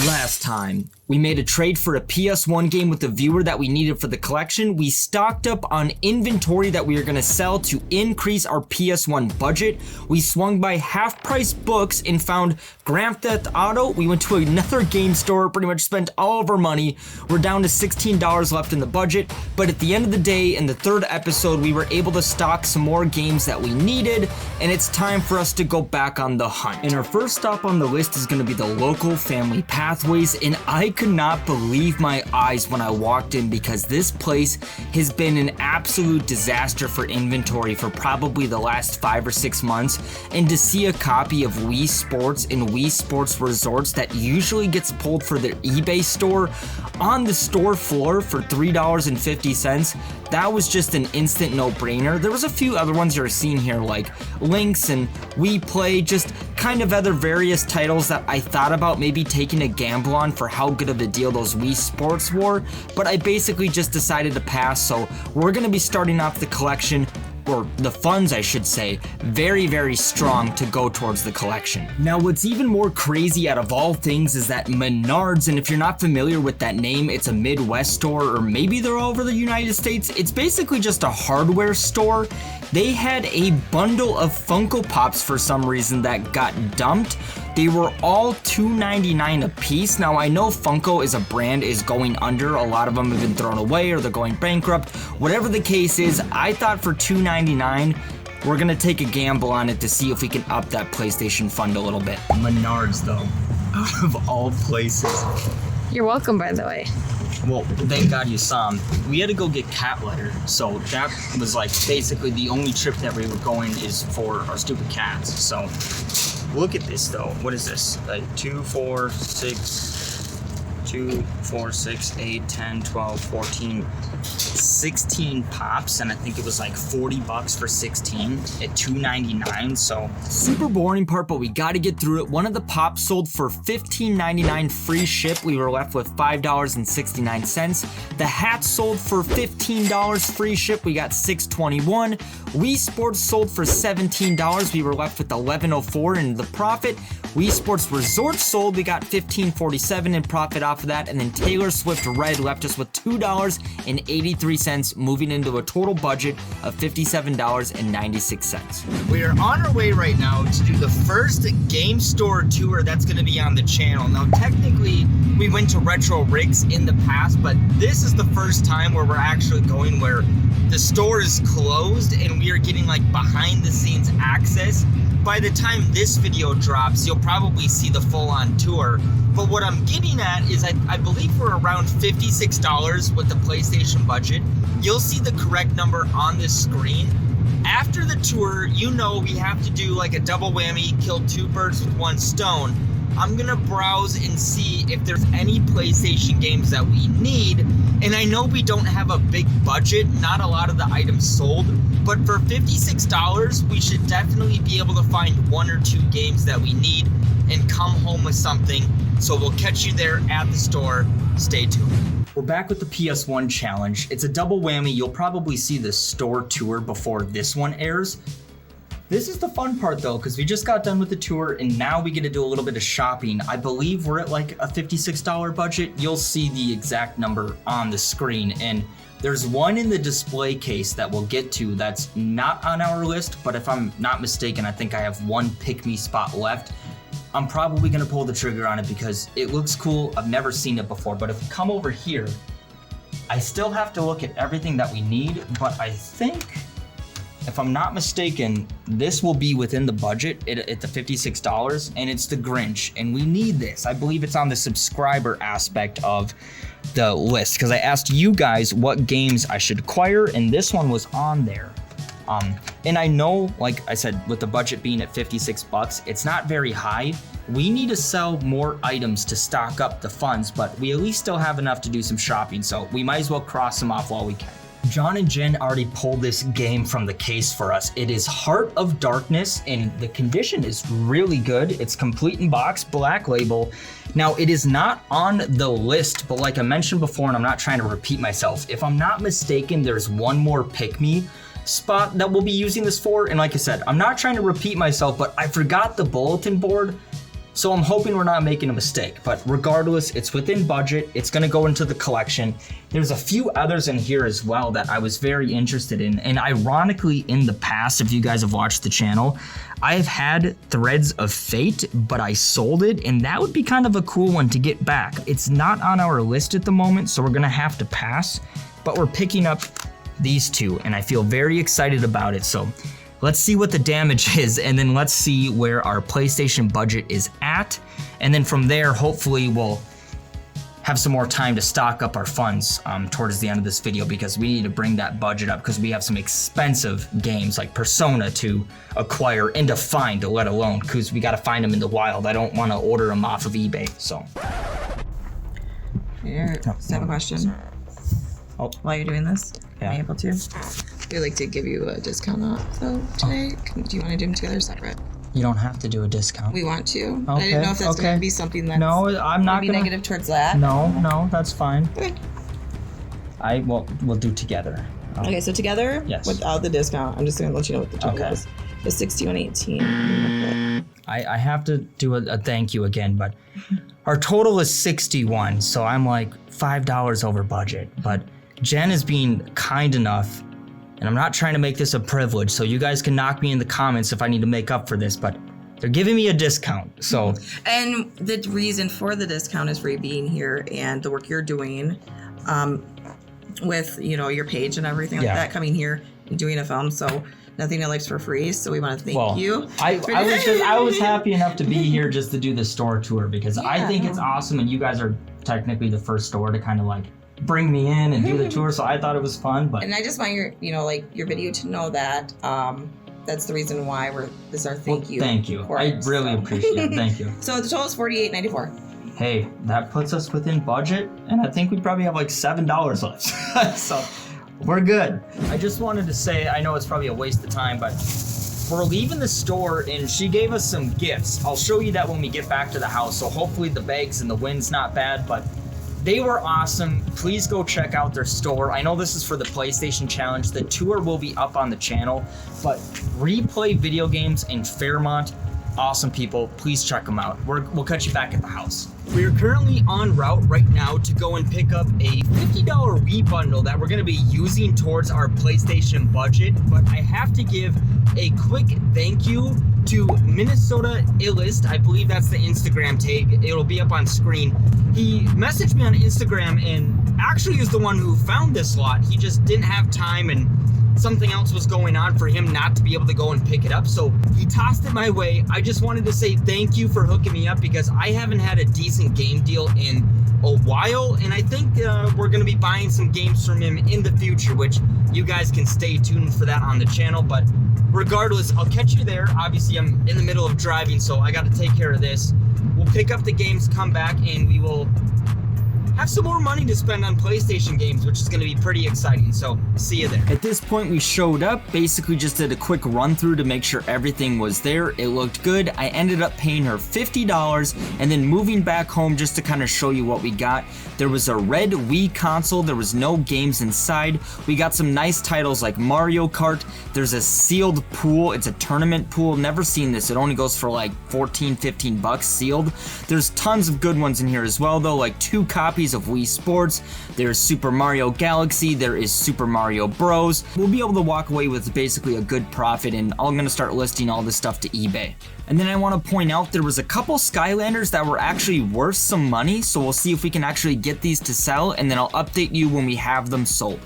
Last time, we made a trade for a PS1 game with the viewer that we needed for the collection. We stocked up on inventory that we were going to sell to increase our PS1 budget. We swung by half-price books and found Grand Theft Auto. We went to another game store, pretty much spent all of our money. We're down to $16 left in the budget, but at the end of the day, in the third episode, we were able to stock some more games that we needed, and it's time for us to go back on the hunt. And our first stop on the list is going to be the local Family Pathways, and I could not believe my eyes when I walked in because this place has been an absolute disaster for inventory for probably the last 5 or 6 months, and to see a copy of Wii Sports and Wii Sports Resorts that usually gets pulled for their eBay store on the store floor for $3.50, that was just an instant no-brainer. There was a few other ones you're seeing here like Lynx and Wii Play, just kind of other various titles that I thought about maybe taking a gamble on for how good of a deal those Wii Sports were, but I basically just decided to pass. So we're going to be starting off the collection, or the funds I should say, very, very strong to go towards the collection. Now what's even more crazy out of all things is that Menards, and if you're not familiar with that name, it's a Midwest store, or maybe they're all over the United States. It's basically just a hardware store. They had a bundle of Funko Pops for some reason that got dumped. They were all $2.99 a piece. Now I know Funko as a brand is going under. A lot of them have been thrown away or they're going bankrupt. Whatever the case is, I thought for $2.99, we're gonna take a gamble on it to see if we can up that PlayStation fund a little bit. Menards though, out of all places. You're welcome, by the way. Well, thank God you saw him. We had to go get cat litter, so that was like basically the only trip that we were going is for our stupid cats. So look at this though. What is this? Like 2, 4, 6, 2, 4, 6, 8, 10, 12, 14, 16 pops, and I think it was like $40 for 16 at $2.99. So super boring part, but we got to get through it. One of the pops sold for $15.99 free ship. We were left with $5.69. The hats sold for $15 free ship. We got $6.21. Wii Sports sold for $17. We were left with $11.04 in the profit. Wii Sports Resort sold. We got $15.47 in profit off of that, and then Taylor Swift Red left us with $2.83, moving into a total budget of $57.96. We are on our way right now to do the first game store tour that's going to be on the channel. Now, technically, we went to Retro Rigs in the past, but this is the first time where we're actually going where the store is closed and we are getting like behind the scenes access. By the time this video drops, you'll probably see the full-on tour. But what I'm getting at is I believe we're around $56 with the PlayStation budget. You'll see the correct number on this screen. After the tour, you know we have to do like a double whammy, kill 2 birds with 1 stone. I'm gonna browse and see if there's any PlayStation games that we need. And I know we don't have a big budget, not a lot of the items sold, but for $56, we should definitely be able to find 1 or 2 games that we need and come home with something. So we'll catch you there at the store. Stay tuned. We're back with the PS1 challenge. It's a double whammy. You'll probably see the store tour before this one airs. This is the fun part though, because we just got done with the tour and now we get to do a little bit of shopping. I believe we're at like a $56 budget. You'll see the exact number on the screen, and there's one in the display case that we'll get to that's not on our list, but if I'm not mistaken, I think I have 1 pick-me spot left. I'm probably gonna pull the trigger on it because it looks cool. I've never seen it before, but if we come over here, I still have to look at everything that we need, but I think, if I'm not mistaken, this will be within the budget at the $56, and it's the Grinch, and we need this. I believe it's on the subscriber aspect of the list, because I asked you guys what games I should acquire, and this one was on there. And I know, like I said, with the budget being at $56, it's not very high. We need to sell more items to stock up the funds, but we at least still have enough to do some shopping, so we might as well cross them off while we can. John and Jen already pulled this game from the case for us. It is Heart of Darkness, and the condition is really good. It's complete in box, black label. Now, it is not on the list, but like I mentioned before, and I'm not trying to repeat myself, if I'm not mistaken, there's one more pick-me spot that we'll be using this for. And like I said, I'm not trying to repeat myself, but I forgot the bulletin board. So I'm hoping we're not making a mistake, but regardless, it's within budget. It's gonna go into the collection. There's a few others in here as well that I was very interested in. And ironically, in the past, if you guys have watched the channel, I've had Threads of Fate, but I sold it, and that would be kind of a cool one to get back. It's not on our list at the moment, so we're gonna have to pass, but we're picking up these two, and I feel very excited about it. So let's see what the damage is, and then let's see where our PlayStation budget is at. And then from there, hopefully we'll have some more time to stock up our funds towards the end of this video, because we need to bring that budget up, because we have some expensive games like Persona to acquire and to find, let alone, because we got to find them in the wild. I don't want to order them off of eBay, so. Here, I have a question. Oh. While you're doing this, Yeah. am I able to? We'd like to give you a discount off though today. Do you want to do them together separate? You don't have to do a discount. We want to. Okay, I didn't know if that's okay. going to be something that's No, I'm not be gonna. negative towards that. No, that's fine. Okay. We'll do together. Okay, so together, Yes. without the discount, I'm just going to let you know what the total Okay. is. It's 61.18. I have to do a thank you again, but our total is 61, so I'm like $5 over budget. But Jen is being kind enough, and I'm not trying to make this a privilege, so you guys can knock me in the comments if I need to make up for this, but they're giving me a discount, so. And the reason for the discount is for you being here and the work you're doing with, your page and everything like Yeah. that, coming here and doing a film. So nothing in life's for free. So we want to thank you. I was happy enough to be here just to do the store tour, because I think it's awesome, and you guys are technically the first store to kind of like bring me in and do the tour, so I thought it was fun. But And I just want your video to know that that's the reason why this is our thank you. Thank you. for I it. really appreciate it. Thank you. So the total is $48.94. Hey, that puts us within budget, and I think we probably have like $7 left. So we're good. I just wanted to say, I know it's probably a waste of time, but we're leaving the store and she gave us some gifts. I'll show you that when we get back to the house, so hopefully the bags and the wind's not bad, but they were awesome. Please go check out their store. I know this is for the PlayStation Challenge. The tour will be up on the channel, but Replay Video Games in Fairmont, awesome people. Please check them out. We'll catch you back at the house. We are currently en route right now to go and pick up a $50 Wii bundle that we're going to be using towards our PlayStation budget, but I have to give a quick thank you to Minnesota Illest. I believe that's the Instagram tag. It'll be up on screen. He messaged me on Instagram and actually is the one who found this lot. He just didn't have time, and something else was going on for him not to be able to go and pick it up, so he tossed it my way. I just wanted to say thank you for hooking me up, because I haven't had a decent game deal in a while, and I think we're going to be buying some games from him in the future, which you guys can stay tuned for that on the channel. But regardless, I'll catch you there. Obviously, I'm in the middle of driving, so I got to take care of this. We'll pick up the games, come back, and we will have some more money to spend on PlayStation games, which is going to be pretty exciting, so see you there. At this point, we showed up, basically just did a quick run through to make sure everything was there. It looked good. I ended up paying her $50 and then moving back home just to kind of show you what we got. There was a red Wii console. There was no games inside. We got some nice titles like Mario Kart. There's a sealed pool. It's a tournament pool. Never seen this. It only goes for like 14, 15 bucks sealed. There's tons of good ones in here as well though, like 2 copies of Wii Sports. There's Super Mario Galaxy. There is Super Mario Bros. We'll be able to walk away with basically a good profit, and I'm gonna start listing all this stuff to eBay. And then I want to point out there was a couple Skylanders that were actually worth some money, so we'll see if we can actually get these to sell, and then I'll update you when we have them sold.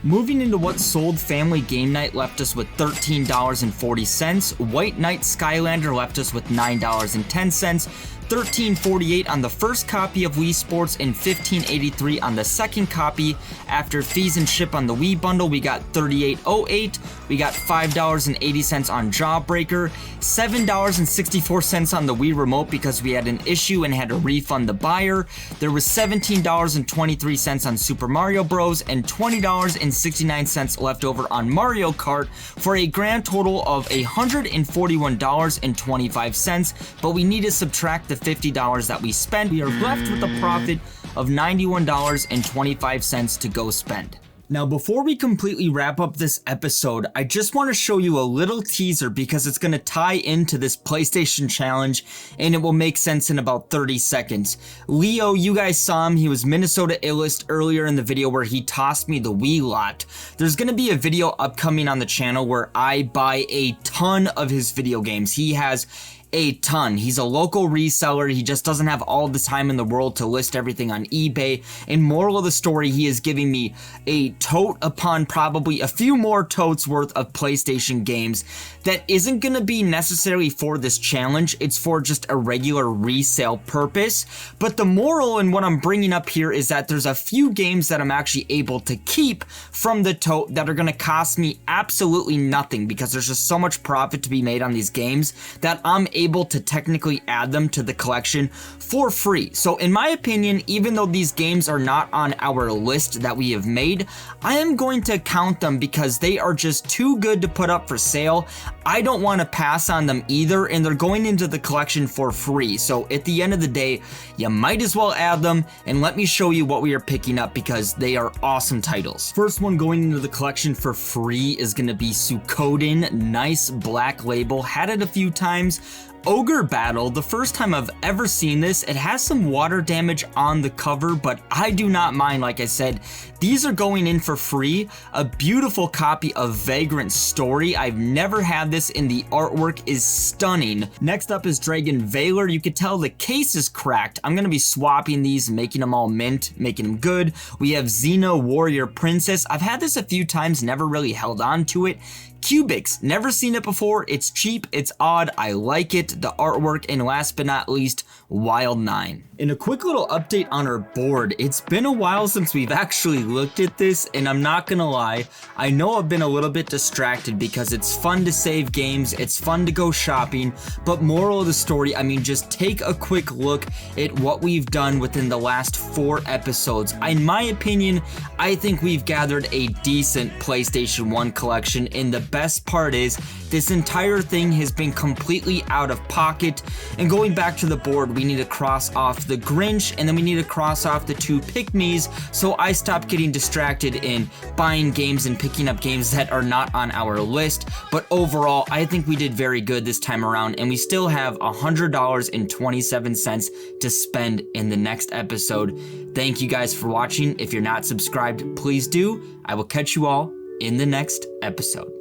Moving into what sold, Family Game Night left us with $13.40, White Knight Skylander left us with $9.10, $13.48 on the first copy of Wii Sports and $15.83 on the second copy. After fees and ship on the Wii bundle, we got $38.08. We got $5.80 on Jawbreaker, $7.64 on the Wii Remote because we had an issue and had to refund the buyer. There was $17.23 on Super Mario Bros. And $20.69 left over on Mario Kart for a grand total of $141.25, but we need to subtract the $50 that we spent. We are left with a profit of $91.25 to go spend. Now, before we completely wrap up this episode, I just want to show you a little teaser because it's going to tie into this PlayStation challenge and it will make sense in about 30 seconds. Leo, you guys saw him. He was Minnesota Illest earlier in the video where he tossed me the Wii lot. There's going to be a video upcoming on the channel where I buy a ton of his video games. He has a ton. He's a local reseller. He just doesn't have all the time in the world to list everything on eBay. And moral of the story, he is giving me a tote upon probably a few more totes worth of PlayStation games that isn't going to be necessarily for this challenge. It's for just a regular resale purpose. But the moral in what I'm bringing up here is that there's a few games that I'm actually able to keep from the tote that are going to cost me absolutely nothing because there's just so much profit to be made on these games that I'm able to technically add them to the collection for free. So in my opinion, even though these games are not on our list that we have made, I am going to count them because they are just too good to put up for sale. I don't want to pass on them either, and they're going into the collection for free. So at the end of the day, you might as well add them, and let me show you what we are picking up because they are awesome titles. First one going into the collection for free is going to be Suikoden. Nice black label. Had it a few times. Ogre Battle, the first time I've ever seen this. It has some water damage on the cover, but I do not mind. Like I said, these are going in for free. A beautiful copy of Vagrant Story. I've never had this, and the artwork is stunning. Next up is Dragon Valor. You could tell the case is cracked. I'm going to be swapping these, making them all mint, making them good. We have Xena Warrior Princess. I've had this a few times, never really held on to it. Cubics, never seen it before. It's cheap, it's odd, I like it, the artwork, and last but not least, Wild 9. And a quick little update on our board. It's been a while since we've actually looked at this, and I'm not gonna lie, I know I've been a little bit distracted because it's fun to save games, it's fun to go shopping, but moral of the story, I mean, just take a quick look at what we've done within the last 4 episodes. In my opinion, I think we've gathered a decent PlayStation 1 collection, and the best part is this entire thing has been completely out of pocket. And going back to the board, we need to cross off the Grinch, and then we need to cross off the 2 pick-me's, so I stop getting distracted in buying games and picking up games that are not on our list. But overall, I think we did very good this time around, and we still have $100.27 to spend in the next episode. Thank you guys for watching. If you're not subscribed, please do. I will catch you all in the next episode.